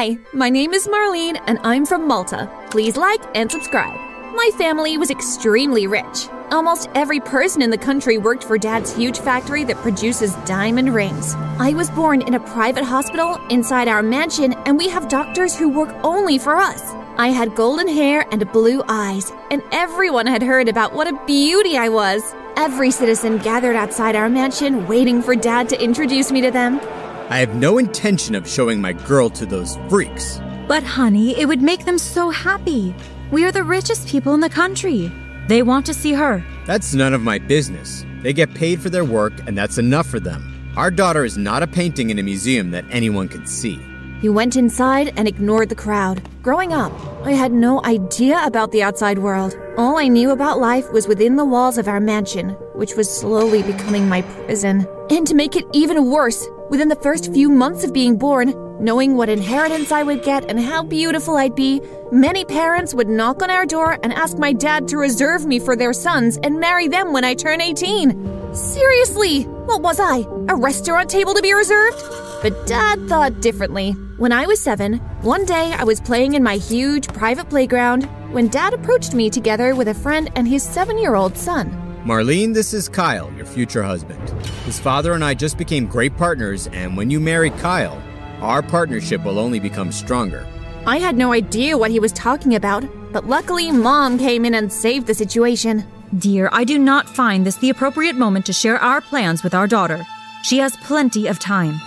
Hi, my name is Marlene and I'm from Malta. Please like and subscribe. My family was extremely rich. Almost every person in the country worked for Dad's huge factory that produces diamond rings. I was born in a private hospital inside our mansion, and we have doctors who work only for us. I had golden hair and blue eyes, and everyone had heard about what a beauty I was. Every citizen gathered outside our mansion waiting for Dad to introduce me to them. I have no intention of showing my girl to those freaks. But honey, it would make them so happy. We are the richest people in the country. They want to see her. That's none of my business. They get paid for their work, and that's enough for them. Our daughter is not a painting in a museum that anyone can see. You went inside and ignored the crowd. Growing up, I had no idea about the outside world. All I knew about life was within the walls of our mansion, which was slowly becoming my prison. And to make it even worse, within the first few months of being born, knowing what inheritance I would get and how beautiful I'd be, many parents would knock on our door and ask my dad to reserve me for their sons and marry them when I turn 18. Seriously, what was I, a restaurant table to be reserved? But Dad thought differently. When I was 7, one day I was playing in my huge private playground when Dad approached me together with a friend and his 7-year-old son. Marlene, this is Kyle, your future husband. His father and I just became great partners, and when you marry Kyle, our partnership will only become stronger. I had no idea what he was talking about, but luckily Mom came in and saved the situation. Dear, I do not find this the appropriate moment to share our plans with our daughter. She has plenty of time.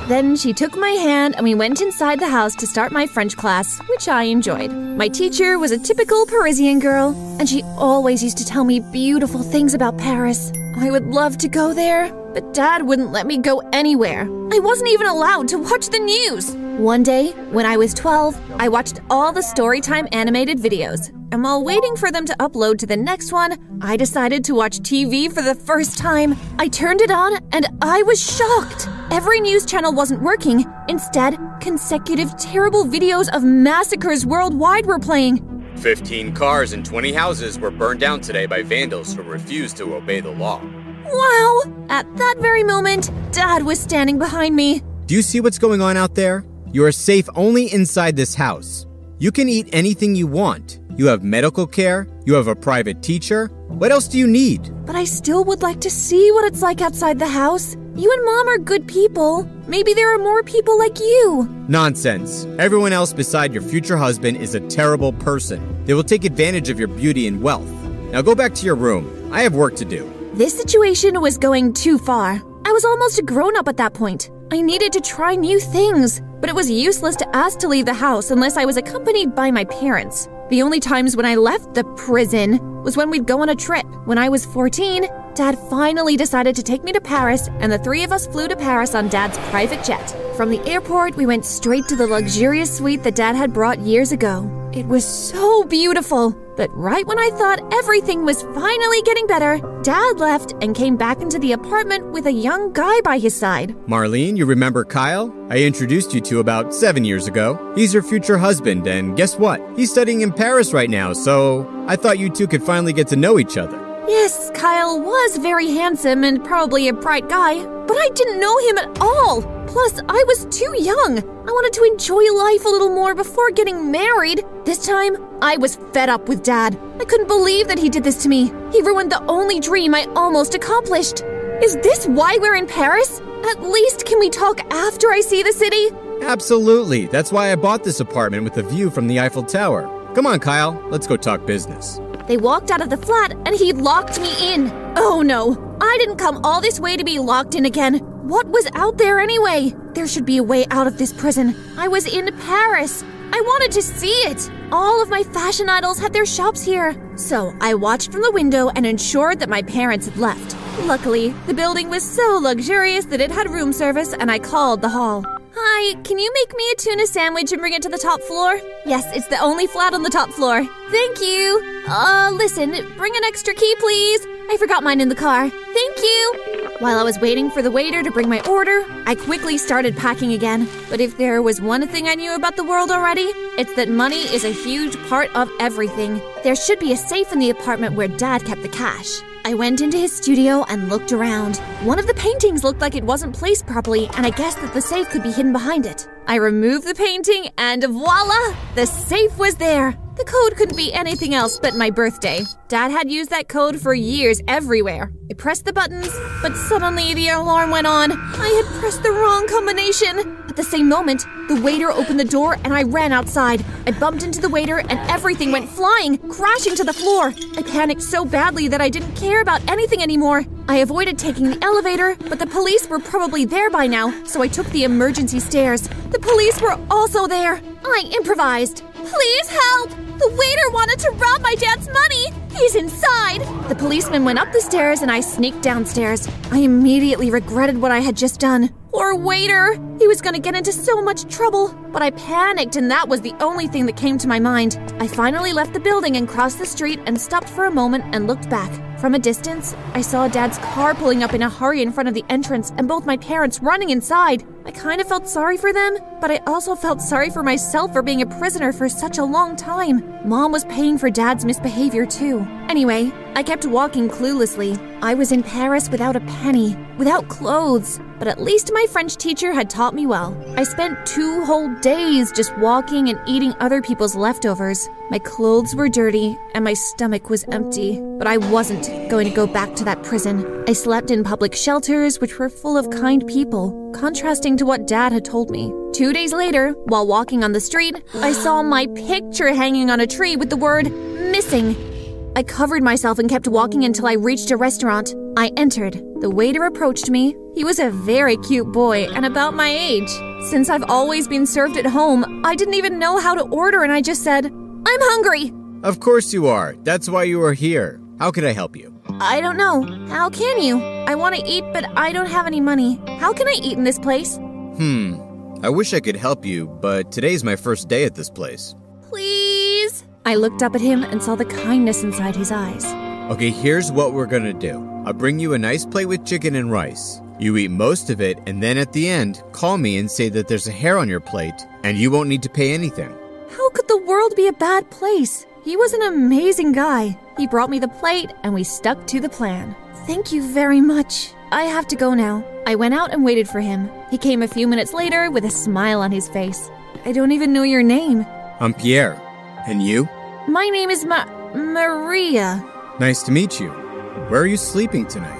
Then she took my hand and we went inside the house to start my French class, which I enjoyed. My teacher was a typical Parisian girl, and she always used to tell me beautiful things about Paris. I would love to go there, but Dad wouldn't let me go anywhere. I wasn't even allowed to watch the news. One day, when I was 12, I watched all the Storytime animated videos. And while waiting for them to upload to the next one, I decided to watch TV for the first time. I turned it on and I was shocked. Every news channel wasn't working. Instead, consecutive terrible videos of massacres worldwide were playing. 15 cars and 20 houses were burned down today by vandals who refused to obey the law. Wow! At that very moment, Dad was standing behind me. Do you see what's going on out there? You are safe only inside this house. You can eat anything you want. You have medical care. You have a private teacher. What else do you need? But I still would like to see what it's like outside the house. You and Mom are good people. Maybe there are more people like you. Nonsense. Everyone else beside your future husband is a terrible person. They will take advantage of your beauty and wealth. Now go back to your room. I have work to do. This situation was going too far. I was almost a grown-up at that point. I needed to try new things, but it was useless to ask to leave the house unless I was accompanied by my parents. The only times when I left the prison was when we'd go on a trip. When I was 14, Dad finally decided to take me to Paris, and the three of us flew to Paris on Dad's private jet. From the airport, we went straight to the luxurious suite that Dad had brought years ago. It was so beautiful. But right when I thought everything was finally getting better, Dad left and came back into the apartment with a young guy by his side. Marlene, you remember Kyle? I introduced you to about 7 years ago. He's your future husband, and guess what? He's studying in Paris right now, so I thought you two could finally get to know each other. Yes, Kyle was very handsome and probably a bright guy, but I didn't know him at all. Plus, I was too young. I wanted to enjoy life a little more before getting married. This time, I was fed up with Dad. I couldn't believe that he did this to me. He ruined the only dream I almost accomplished. Is this why we're in Paris? At least can we talk after I see the city? Absolutely. That's why I bought this apartment with a view from the Eiffel Tower. Come on, Kyle. Let's go talk business. They walked out of the flat and he locked me in. Oh no, I didn't come all this way to be locked in again. What was out there anyway? There should be a way out of this prison. I was in Paris. I wanted to see it. All of my fashion idols had their shops here. So I watched from the window and ensured that my parents had left. Luckily, the building was so luxurious that it had room service, and I called the hall. Hi, can you make me a tuna sandwich and bring it to the top floor? Yes, it's the only flat on the top floor. Thank you. Listen, bring an extra key, please. I forgot mine in the car. Thank you. While I was waiting for the waiter to bring my order, I quickly started packing again. But if there was one thing I knew about the world already, it's that money is a huge part of everything. There should be a safe in the apartment where Dad kept the cash. I went into his studio and looked around. One of the paintings looked like it wasn't placed properly, and I guessed that the safe could be hidden behind it. I removed the painting, and voila! The safe was there! The code couldn't be anything else but my birthday. Dad had used that code for years everywhere. I pressed the buttons, but suddenly the alarm went on. I had pressed the wrong combination. At the same moment, the waiter opened the door and I ran outside. I bumped into the waiter and everything went flying, crashing to the floor. I panicked so badly that I didn't care about anything anymore. I avoided taking the elevator, but the police were probably there by now, so I took the emergency stairs. The police were also there. I improvised. Please help! The waiter wanted to rob my dad's money! He's inside! The policeman went up the stairs and I sneaked downstairs. I immediately regretted what I had just done. Poor waiter! He was gonna get into so much trouble. But I panicked and that was the only thing that came to my mind. I finally left the building and crossed the street and stopped for a moment and looked back. From a distance, I saw Dad's car pulling up in a hurry in front of the entrance and both my parents running inside. I kind of felt sorry for them, but I also felt sorry for myself for being a prisoner for such a long time. Mom was paying for Dad's misbehavior too. Anyway, I kept walking cluelessly. I was in Paris without a penny, without clothes, but at least my French teacher had taught me well. I spent 2 whole days just walking and eating other people's leftovers. My clothes were dirty and my stomach was empty, but I wasn't going to go back to that prison. I slept in public shelters which were full of kind people, contrasting to what Dad had told me. 2 days later, while walking on the street, I saw my picture hanging on a tree with the word missing. I covered myself and kept walking until I reached a restaurant. I entered. The waiter approached me. He was a very cute boy and about my age. Since I've always been served at home, I didn't even know how to order and I just said, "I'm hungry." Of course you are. That's why you are here. How could I help you? I don't know. How can you? I want to eat, but I don't have any money. How can I eat in this place? I wish I could help you, but today's my first day at this place. Please? I looked up at him and saw the kindness inside his eyes. Okay, here's what we're gonna do. I'll bring you a nice plate with chicken and rice. You eat most of it, and then at the end, call me and say that there's a hair on your plate, and you won't need to pay anything. How could the world be a bad place? He was an amazing guy. He brought me the plate, and we stuck to the plan. Thank you very much. I have to go now. I went out and waited for him. He came a few minutes later with a smile on his face. I don't even know your name. I'm Pierre. And you? My name is Maria. Nice to meet you. Where are you sleeping tonight?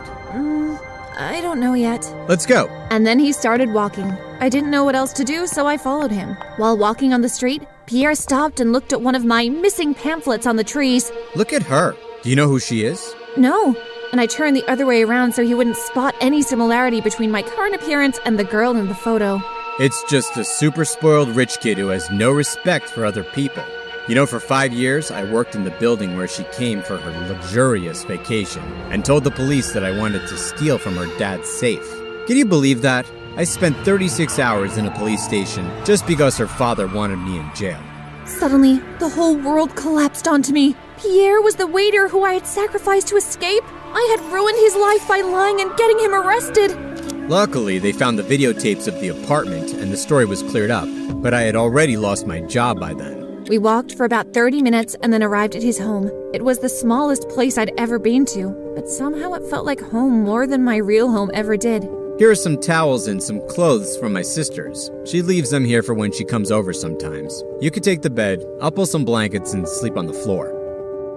I don't know yet. Let's go. And then he started walking. I didn't know what else to do, so I followed him. While walking on the street, Pierre stopped and looked at one of my missing pamphlets on the trees. Look at her. Do you know who she is? No. And I turned the other way around so he wouldn't spot any similarity between my current appearance and the girl in the photo. It's just a super spoiled rich kid who has no respect for other people. You know, for 5 years, I worked in the building where she came for her luxurious vacation and told the police that I wanted to steal from her dad's safe. Can you believe that? I spent 36 hours in a police station just because her father wanted me in jail. Suddenly, the whole world collapsed onto me. Pierre was the waiter who I had sacrificed to escape. I had ruined his life by lying and getting him arrested. Luckily, they found the videotapes of the apartment and the story was cleared up, but I had already lost my job by then. We walked for about 30 minutes and then arrived at his home. It was the smallest place I'd ever been to, but somehow it felt like home more than my real home ever did. Here are some towels and some clothes from my sister's. She leaves them here for when she comes over sometimes. You could take the bed. I'll pull some blankets and sleep on the floor.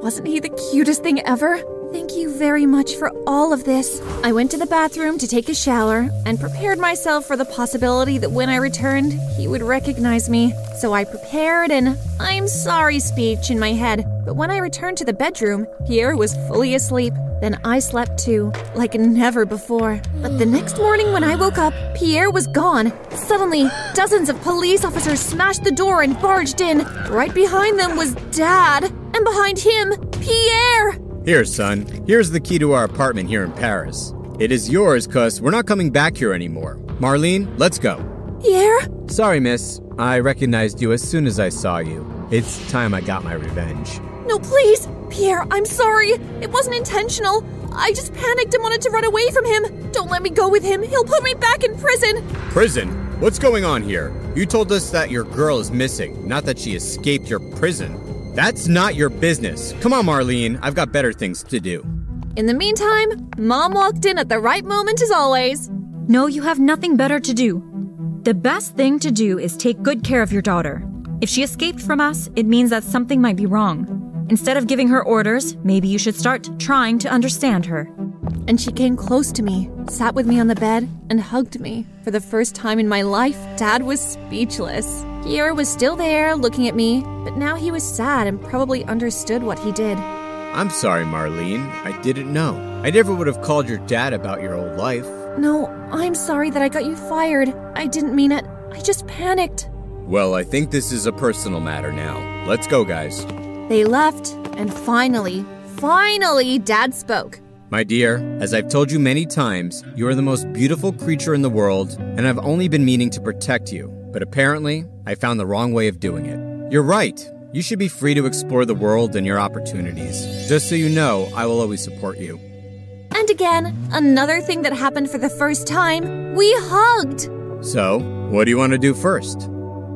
Wasn't he the cutest thing ever? Thank you very much for all of this. I went to the bathroom to take a shower and prepared myself for the possibility that when I returned, he would recognize me. So I prepared an "I'm sorry" speech in my head. But when I returned to the bedroom, Pierre was fully asleep. Then I slept too, like never before. But the next morning when I woke up, Pierre was gone. Suddenly, dozens of police officers smashed the door and barged in. Right behind them was Dad, and behind him, Pierre! Here, son. Here's the key to our apartment here in Paris. It is yours, cuz we're not coming back here anymore. Marlene, let's go. Pierre? Sorry, miss. I recognized you as soon as I saw you. It's time I got my revenge. No, please! Pierre, I'm sorry. It wasn't intentional. I just panicked and wanted to run away from him. Don't let me go with him. He'll put me back in prison. Prison? What's going on here? You told us that your girl is missing, not that she escaped your prison. That's not your business. Come on, Marlene. I've got better things to do. In the meantime, Mom walked in at the right moment as always. No, you have nothing better to do. The best thing to do is take good care of your daughter. If she escaped from us, it means that something might be wrong. Instead of giving her orders, maybe you should start trying to understand her. And she came close to me, sat with me on the bed, and hugged me. For the first time in my life, Dad was speechless. Pierre was still there, looking at me, but now he was sad and probably understood what he did. I'm sorry, Marlene. I didn't know. I never would have called your dad about your old life. No, I'm sorry that I got you fired. I didn't mean it. I just panicked. Well, I think this is a personal matter now. Let's go, guys. They left, and finally, Dad spoke. My dear, as I've told you many times, you are the most beautiful creature in the world, and I've only been meaning to protect you. But apparently, I found the wrong way of doing it. You're right. You should be free to explore the world and your opportunities. Just so you know, I will always support you. And again, another thing that happened for the first time, we hugged. So, what do you want to do first?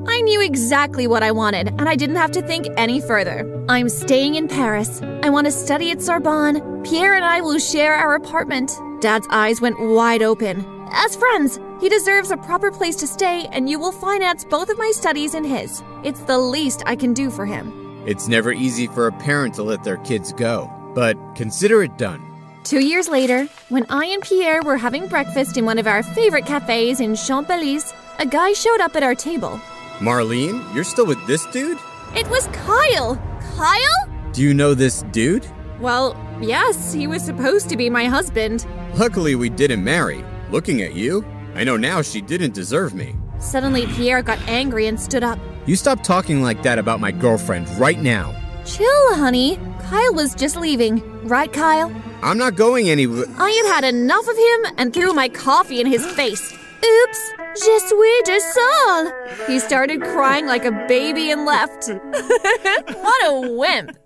I knew exactly what I wanted, and I didn't have to think any further. I'm staying in Paris. I want to study at Sorbonne. Pierre and I will share our apartment. Dad's eyes went wide open. As friends, he deserves a proper place to stay, and you will finance both of my studies and his. It's the least I can do for him. It's never easy for a parent to let their kids go, but consider it done. 2 years later, when I and Pierre were having breakfast in one of our favorite cafes in Champs-Élysées, a guy showed up at our table. Marlene, you're still with this dude? It was Kyle! Kyle? Do you know this dude? Well, yes, he was supposed to be my husband. Luckily, we didn't marry. Looking at you, I know now she didn't deserve me. Suddenly, Pierre got angry and stood up. You stop talking like that about my girlfriend right now. Chill, honey. Kyle was just leaving. Right, Kyle? I'm not going anywhere. I had had enough of him and threw my coffee in his face. Oops, je suis désolé. He started crying like a baby and left. What a wimp.